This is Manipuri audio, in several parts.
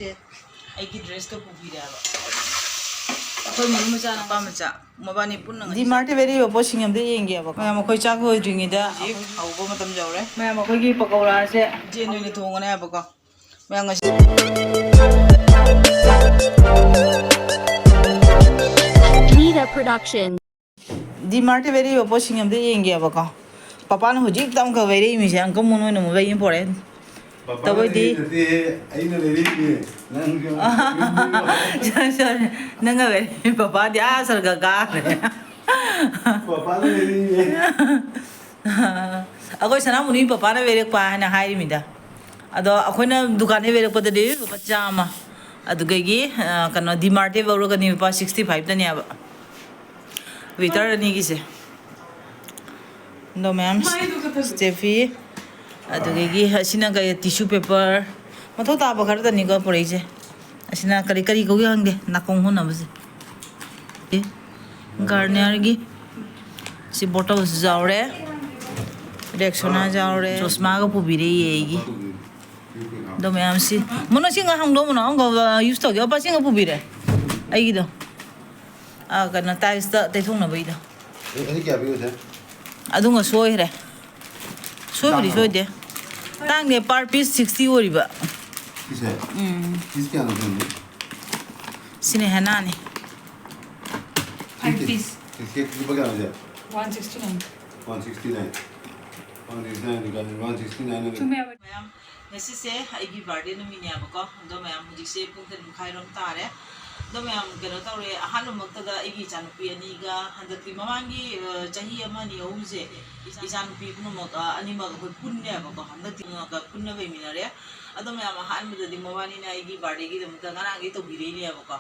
ꯑꯩꯒꯤ ꯗ꯭ꯔꯦꯁꯀ ꯄꯨꯕꯤꯔꯦꯕ ꯑꯩꯈꯣꯏ ꯃꯅꯨꯡ ꯃꯆꯥ ꯅꯨꯄꯥ ꯃꯆꯥ ꯃꯕꯥꯅꯤ ꯄꯨꯟꯅ ꯗꯤꯃꯥꯔꯠꯇ ꯂꯩꯔꯤꯕ ꯄꯣꯠꯁꯤꯡ ꯑꯝꯇ ꯌꯦꯡꯒꯦꯕ ꯃꯌꯥꯝ ꯑꯩꯈꯣꯏ ꯆꯥꯛ ꯂꯣꯏꯗ꯭ꯔꯤꯉꯩꯗ ꯍꯧꯕ ꯃꯇꯝ ꯌꯧꯔꯦ ꯃꯌꯥꯝ ꯑꯩꯈꯣꯏꯒꯤ ꯄꯀꯧꯔꯥꯁꯦ ꯖꯦꯟ ꯑꯣꯏꯅ ꯊꯣꯡꯒꯅꯤ ꯍꯥꯏꯕꯀꯣ ꯃꯌꯥꯝ ꯉꯁꯤ Nita Production. ꯗꯤꯃꯥꯔꯠꯇ ꯂꯩꯔꯤꯕ ꯄꯣꯠꯁꯤꯡ ꯑꯝꯇ ꯌꯦꯡꯒꯦꯕꯀꯣ ꯄꯄꯥꯅ ꯍꯧꯖꯤꯛ ꯇꯝꯈ ꯂꯩꯔꯛꯏꯃꯤꯁꯦ ꯑꯪꯀ ꯃꯣꯟ ꯑꯣꯏꯅ ꯑꯃꯨꯛ ꯂꯩ ꯄꯣꯔꯦ ꯇꯕꯣꯏꯗꯤ ꯅꯪꯒ ꯂꯩꯔꯤ ꯄꯄꯥꯗꯤ ꯑꯥ ꯁꯔꯒ ꯀꯥꯈ꯭ꯔꯦ ꯑꯩꯈꯣꯏ ꯁꯅꯥꯃꯨꯅꯤ ꯄꯄꯥꯅ ꯂꯩꯔꯛꯄ ꯍꯥꯏꯅ ꯍꯥꯏꯔꯤꯃꯤꯗ ꯑꯗꯣ ꯑꯩꯈꯣꯏꯅ ꯗꯨꯀꯥꯟꯗꯩ ꯂꯩꯔꯛꯄꯗꯗꯤ ꯂꯨꯄꯥ 100 ꯑꯗꯨꯒꯤ ꯀꯩꯅꯣ ꯗꯤꯃꯥꯔꯠꯇꯩ ꯂꯧꯔꯒꯅꯤ ꯂꯨꯄꯥ 65ꯇꯅꯦꯕ ꯋꯤꯇꯔ ꯑꯅꯤꯒꯤꯁꯦ ꯑꯗꯣ ꯃꯌꯥꯝ ꯁ꯭ꯇꯦꯐꯤ ꯑꯗꯨꯗꯒꯤ ꯑꯁꯤꯅ ꯀꯩ ꯇꯤꯁꯨ ꯄꯦꯄꯔ ꯃꯊꯧ ꯇꯥꯕ ꯈꯔꯗꯅꯤꯀꯣ ꯄꯨꯔꯛꯏꯁꯦ ꯑꯁꯤꯅ ꯀꯔꯤ ꯀꯔꯤ ꯀꯧꯒꯦ ꯈꯪꯗꯦ ꯅꯥꯀꯣꯡ ꯍꯣꯠꯅꯕꯁꯦ ꯒꯥꯔꯅꯤꯌꯔꯒꯤ ꯁꯤ ꯕꯣꯇꯜꯁꯨ ꯌꯥꯎꯔꯦ ꯔꯦꯛꯁꯣꯅꯥ ꯌꯥꯎꯔꯦ ꯆꯣꯁꯃꯥꯒ ꯄꯨꯕꯤꯔꯛꯏ ꯑꯩꯒꯤ ꯑꯗꯣ ꯃꯌꯥꯝꯁꯤ ꯃꯣꯅ ꯁꯤꯡꯒ ꯍꯥꯡꯗꯣꯛꯃꯅꯣ ꯑꯃꯒ ꯌꯨꯁ ꯇꯧꯒꯦ ꯑꯣꯄꯥ ꯁꯤꯡꯒ ꯄꯨꯕꯤꯔꯦ ꯑꯩꯒꯤꯗꯣ ꯀꯩꯅꯣ ꯇꯥꯏꯜꯁꯇ ꯇꯩꯊꯣꯛꯅꯕꯒꯤꯗꯣ ꯑꯗꯨꯒ ꯁꯣꯏꯈ꯭ꯔꯦ ꯁꯣꯏꯕꯨꯗꯤ ꯁꯣꯏꯗꯦ ꯇꯥꯡꯅꯦ ꯄꯥꯔ ꯄꯤꯁ 60 ꯑꯣꯏꯔꯤꯕ ꯁꯤꯅ ꯍꯦꯅꯥꯅꯤ 5 piece 169 ꯃꯌꯥꯝ ꯉꯁꯤꯁꯦ ꯑꯩꯒꯤ ꯕꯥꯔꯗꯦ ꯅꯨꯃꯤꯠꯅꯦꯕꯀꯣ ꯑꯗꯣ ꯃꯌꯥꯝ ꯍꯧꯖꯤꯛꯁꯦ ꯄꯨꯡ 10:30 ꯇꯥꯔꯦ ꯑꯗꯣ ꯃꯌꯥꯝ ꯀꯩꯅꯣ ꯇꯧꯔꯦ ꯑꯍꯥꯟꯕꯃꯛꯇꯗ ꯑꯩꯒꯤ ꯏꯆꯥꯅꯨꯄꯤ ꯑꯅꯤꯒ ꯍꯟꯗꯛꯀꯤ ꯃꯃꯥꯡꯒꯤ ꯆꯍꯤ 1-2-3ꯁꯦ ꯏꯆꯥꯅꯨꯄꯤ ꯄꯨꯝꯅꯃꯛ ꯑꯅꯤꯃꯛ ꯑꯩꯈꯣꯏ ꯄꯨꯟꯅꯦꯕꯀꯣ ꯍꯟꯗꯛꯇꯤ ꯄꯨꯟꯅ ꯂꯩꯃꯤꯟꯅꯔꯦ ꯑꯗꯣ ꯃꯌꯥꯝ ꯑꯍꯥꯟꯕꯗꯗꯤ ꯃꯕꯥꯅꯤꯅ ꯑꯩꯒꯤ ꯕꯥꯔꯗꯦꯒꯤꯗꯃꯛꯇ ꯉꯔꯥꯡꯒꯤ ꯇꯧꯕꯤꯔꯛꯏꯅꯦꯕꯀꯣ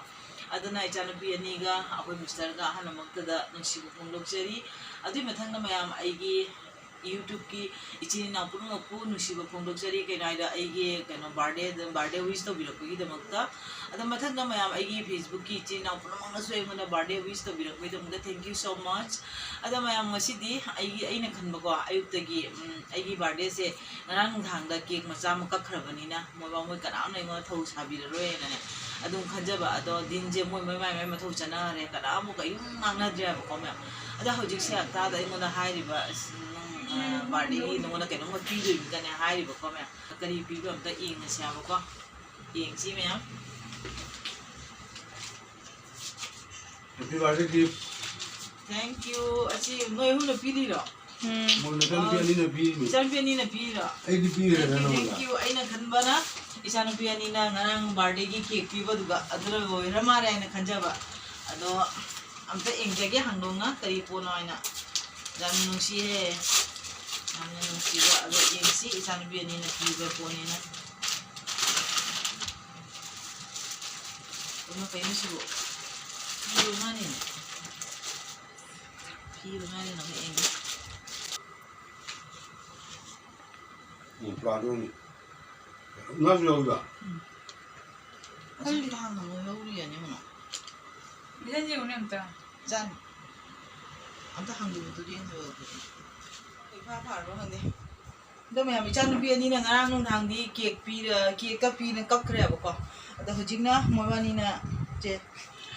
ꯑꯗꯨꯅ ꯏꯆꯥꯅꯨꯄꯤ ꯑꯅꯤꯒ ꯑꯩꯈꯣꯏ ꯃꯤꯁꯇꯔꯒ ꯑꯍꯥꯟꯕꯃꯛꯇꯗ ꯅꯨꯡꯁꯤꯕ ꯐꯣꯡꯗꯣꯛꯆꯔꯤ ꯑꯗꯨꯒꯤ ꯃꯊꯪꯗ ꯃꯌꯥꯝ ꯑꯩꯒꯤ YouTube-ꯀꯤ ꯏꯆꯤꯟ ꯏꯅꯥꯎ ꯄꯨꯝꯅꯃꯛꯄꯨ ꯅꯨꯡꯁꯤꯕ ꯐꯣꯡꯗꯣꯛꯆꯔꯤ ꯀꯩꯅꯣ ꯍꯥꯏꯗ ꯑꯩꯒꯤ ꯀꯩꯅꯣ ꯕꯥꯔꯗꯦ ꯋꯤꯁ ꯇꯧꯕꯤꯔꯛꯄꯒꯤꯗꯃꯛꯇ ꯑꯗꯣ ꯃꯊꯪꯗ ꯃꯌꯥꯝ ꯑꯩꯒꯤ Facebook-ꯀꯤ ꯏꯆꯤꯟ ꯏꯅꯥꯎ ꯄꯨꯝꯅꯃꯛꯅꯁꯨ ꯑꯩꯉꯣꯟꯗ ꯕꯥꯔꯗꯦ ꯋꯤꯁ ꯇꯧꯕꯤꯔꯛꯄꯒꯤꯗꯃꯛꯇ ꯊꯦꯡꯛ ꯌꯨ ꯁꯣ ꯃꯆ ꯑꯗꯣ ꯃꯌꯥꯝ ꯉꯁꯤꯗꯤ ꯑꯩꯅ ꯈꯟꯕꯀꯣ ꯑꯌꯨꯛꯇꯒꯤ ꯑꯩꯒꯤ ꯕꯥꯔꯗꯦꯁꯦ ꯉꯔꯥꯡ ꯅꯨꯡꯗꯥꯡꯗ ꯀꯦꯛ ꯃꯆꯥ ꯑꯃ ꯀꯛꯈ꯭ꯔꯕꯅꯤꯅ ꯃꯣꯏ ꯀꯅꯥꯝꯅ ꯑꯩꯉꯣꯟꯗ ꯊꯧ ꯁꯥꯕꯤꯔꯔꯣꯏꯅꯅꯦ ꯑꯗꯨꯝ ꯈꯟꯖꯕ ꯑꯗꯣ ꯗꯤꯟꯁꯦ ꯃꯣꯏ ꯃꯥꯏ ꯃꯊꯧ ꯆꯠꯅꯈ꯭ꯔꯦ ꯀꯅꯥꯃꯨꯛ ꯀꯔꯤꯝ ꯉꯥꯡꯅꯗ꯭ꯔꯦꯕꯀꯣ ꯃꯌꯥꯝ ꯑꯗꯣ ꯍꯧꯖꯤꯛꯁꯦ ꯍꯞꯇꯥꯗ ꯑꯩꯉꯣꯟꯗ ꯍꯥꯏꯔꯤꯕ ꯕꯥꯔꯗꯦꯒꯤ ꯅꯉꯣꯟꯗ ꯀꯩꯅꯣꯝꯃ ꯄꯤꯗꯣꯏꯅꯤꯀꯅꯦ ꯍꯥꯏꯔꯤꯕꯀꯣ ꯃꯌꯥꯝ ꯀꯔꯤ ꯄꯤꯕ ꯑꯝꯇ ꯌꯦꯡꯉꯁꯤ ꯍꯥꯏꯕꯀꯣ ꯌꯦꯡꯁꯤ ꯃꯌꯥꯝ Happy birthday gift. Thank you. Achi noi huna piriro. Isan pianina piro. Thank you. Aina khanbana isan pianina ngarang birthday gi cake piba duga adura loira mare aina khanjaba. Ado amta engjage hangdonga kari pono aina. Jam nungsi he. Namna nungsi ba ado yengsi isan pianina piba ponina. Ono kayo sibo. Piro mani. Piro mani na may engi. Prado ni. Nas yoga. Asan lang na mo yuri yan yung ano. Bilan niyo ulit ito. Jan. Amta hangdo to din so. Ipaparo hangde. Do may ichan pi ani na ngarang nung hangdi cake ka pi na kakre ko. Ado hujig na mo mani na je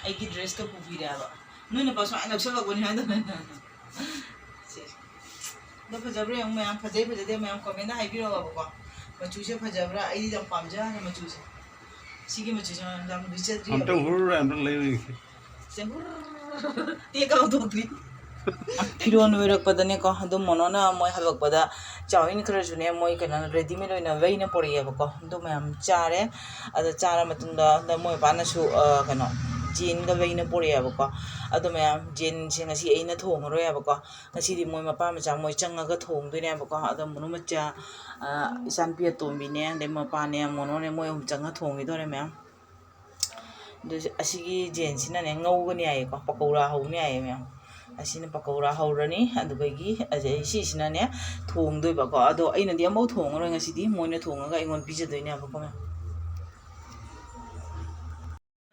ai ki dress ka pupira ba. No na pa so ai nagsaba ko ni handa. Do fajabre yung may fajay de may comment na haibiro ba ko. Machu se fajabra ai di jam pamja na machu se. Sige machu se jam bichadri. Amta hurra amta lay. Sembur. Tiya ka to tri. Firon werakpadane ko do monona moi halakpada chawin khrajune moi kana ready made oina veina poriya ko do mayam chare ada chara matunda da moi bana su kana jin ga veina poriya ko ado mayam jin singa si aina thongro ya ko ngasi di moi mapa macha moi changa ga thong doine ko ado monu macha isan pia tombi ne de mapa ne mono ne moi changa thongi dore mayam do asigi jin sina ne ngawgani ai ko pakora hawni ai mayam asina pakora hawrani adugagi ajai sisina ne thongdoi ba ko ado aina di amau thongro ngasidi moina thongaga ingon pijadoine ba ko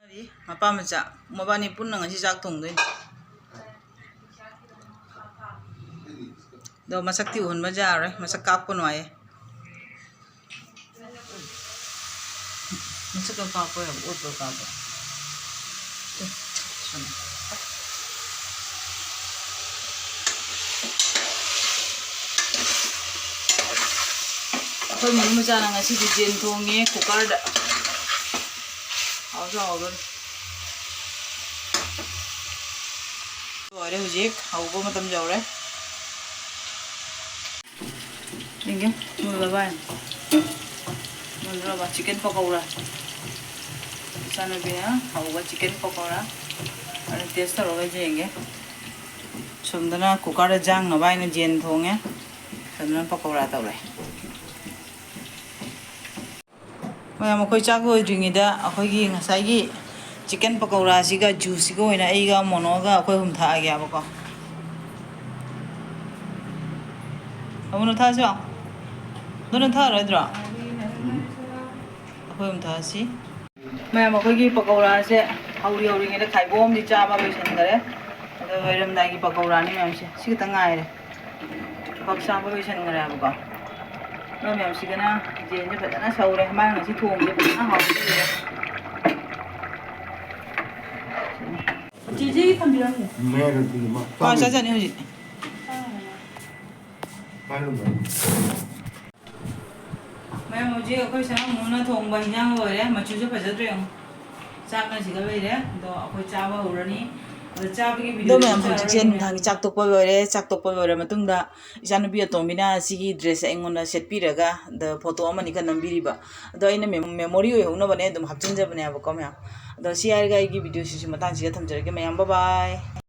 ari mapa macha mobani punna ngasi jak thongdoi do masakti hun bajar masak kap ko noy ꯆꯀ ꯀꯥꯞꯄ ꯌꯥꯝ ꯑꯣꯠꯄ ꯀꯥꯞꯄ ꯑꯩꯈꯣꯏ ꯃꯔꯨ ꯃꯆꯥꯅ ꯉꯁꯤꯗꯤ ꯖꯦꯟ ꯊꯣꯡꯉꯦ ꯀꯨꯀꯔꯗ ꯍꯥꯎꯁꯨ ꯍꯥꯎꯗꯣꯏꯅꯤ ꯂꯣꯏꯔꯦ ꯍꯧꯖꯤꯛ ꯍꯧꯕ ꯃꯇꯝ ꯌꯧꯔꯦ ꯌꯦꯡꯒꯦ ꯃꯨꯜꯂꯕ ꯃꯨꯜꯂꯕ ꯆꯤꯛꯀꯟ ꯄꯀꯧꯔꯥ 이찬우비야 하고가 치킨 पकौड़ा और टेस्ट तौरगा जेंगे सुमदना कुकर जांग नबाइना जेन थोंगे सदना पकौड़ा तौरे मैम अखोई चाक होइद्रिङिदा अखोइगी ngसाइगी चिकन पकौड़ा सिगा जूस सिगा ओइना एइगा मोनोगा अखोइ हुम थागे आबको अमुनो थासो दोनो थारोइद्रो अखोइ हुम थासी मैम अखोइगी पकौड़ा से हौरी हौरिङिदा खाइबोमदि चाबा लोइसनगरे अदो वैरमदाइगी पकौड़ानी मैम से सिगता ngaire पक चाबा लोइसनगरे आबको नो मैम सिगना जेनजे फजना सौरे मां ngasi थोंजे फजना हाउरे जीजी थंबिरंगे मैं करती हूँ माँ कौन सा जाने हुजी मैं मुझे अखोई सा मुना थोंबा हिंजांग लोइरे मचुजे फजद्रे चाकना सिगा लोइरे दो अखोई चाबा होरनी चाबगी वीडियो मैम हुजी जेन थांगी चाक तोपा लोइरे चाक तोपा लोइरे मतुंगदा इचानुबी अतोमिना सिगी ड्रेस एंगोना सेटपिरगा द फोटो अमनि का नंबिरिबा अदो अइना मेमोरी ओइ होनबने दम हापचिनजबने आबको मैम अदो सी आइगा आइगी वीडियो सिसु मतांग सिगा थमजरगे मैम बाय बाय